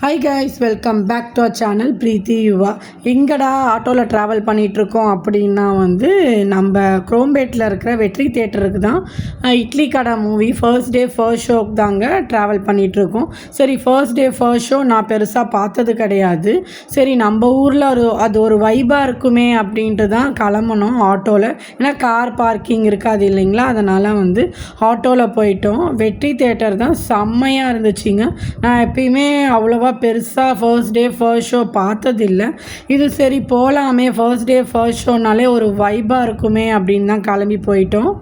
Hi guys, welcome back to our channel Preethi Yuva. எங்கடா ஆட்டோவில் travel பண்ணிகிட்ருக்கோம் அப்படின்னா நம்ம குரோம்பேட்டில் இருக்கிற வெற்றி தேட்டருக்கு தான் இட்லி கடை மூவி ஃபர்ஸ்ட் டே ஃபர்ஸ்ட் ஷோக்கு தாங்க ட்ராவல் பண்ணிகிட்ருக்கோம். சரி, ஃபர்ஸ்ட் டே ஃபர்ஸ்ட் ஷோ நான் பெருசாக பார்த்தது கிடையாது. சரி, நம்ம ஊரில் அது ஒரு வைபாக இருக்குமே அப்படின்ட்டு தான் கிளம்பணும் ஆட்டோவில். ஏன்னா கார் பார்க்கிங் இருக்காது இல்லைங்களா, அதனால் ஆட்டோவில் போயிட்டோம். வெற்றி தேட்டர் தான் செம்மையாக இருந்துச்சுங்க. நான் எப்பயுமே அவ்வளோவா பெருசாக ஃபர்ஸ்ட் டே ஃபர்ஸ்ட் ஷோ பார்த்ததில்லை. இது சரி போகலாமே, ஃபர்ஸ்ட் டே ஃபர்ஸ்ட் ஷோனாலே ஒரு வைபாக இருக்குமே அப்படின்னு தான் கிளம்பி போயிட்டோம்.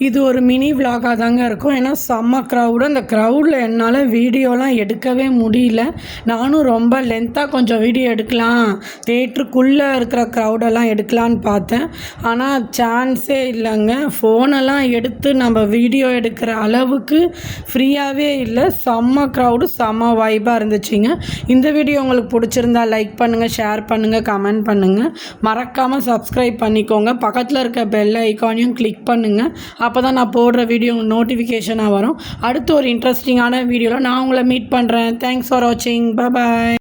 இது ஒரு மினி விலாகாக தாங்க இருக்கும். ஏன்னா செம்ம க்ரௌடு. அந்த க்ரௌடில் என்னால் வீடியோலாம் எடுக்கவே முடியல. நானும் ரொம்ப லென்த்தாக கொஞ்சம் வீடியோ எடுக்கலாம், தேட்டருக்குள்ளே இருக்கிற க்ரௌடெல்லாம் எடுக்கலான்னு பார்த்தேன். ஆனால் சான்ஸே இல்லைங்க. ஃபோனெல்லாம் எடுத்து நம்ம வீடியோ எடுக்கிற அளவுக்கு ஃப்ரீயாகவே இல்லை. செம்ம க்ரௌடு, செம்ம வைபாக இருந்துச்சுங்க. இந்த வீடியோ உங்களுக்கு பிடிச்சிருந்தா லைக் பண்ணுங்கள், ஷேர் பண்ணுங்கள், கமெண்ட் பண்ணுங்கள். மறக்காமல் சப்ஸ்கிரைப் பண்ணிக்கோங்க. பக்கத்தில் இருக்க பெல் ஐக்கானையும் கிளிக் பண்ணுங்கள். அப்போ தான் நான் போடுற வீடியோ நோட்டிஃபிகேஷனாக வரும். அடுத்து ஒரு இன்ட்ரெஸ்டிங்கான வீடியோவில் நான் உங்களை மீட் பண்ணுறேன். தேங்க்ஸ் ஃபார் வாட்சிங். பாய்.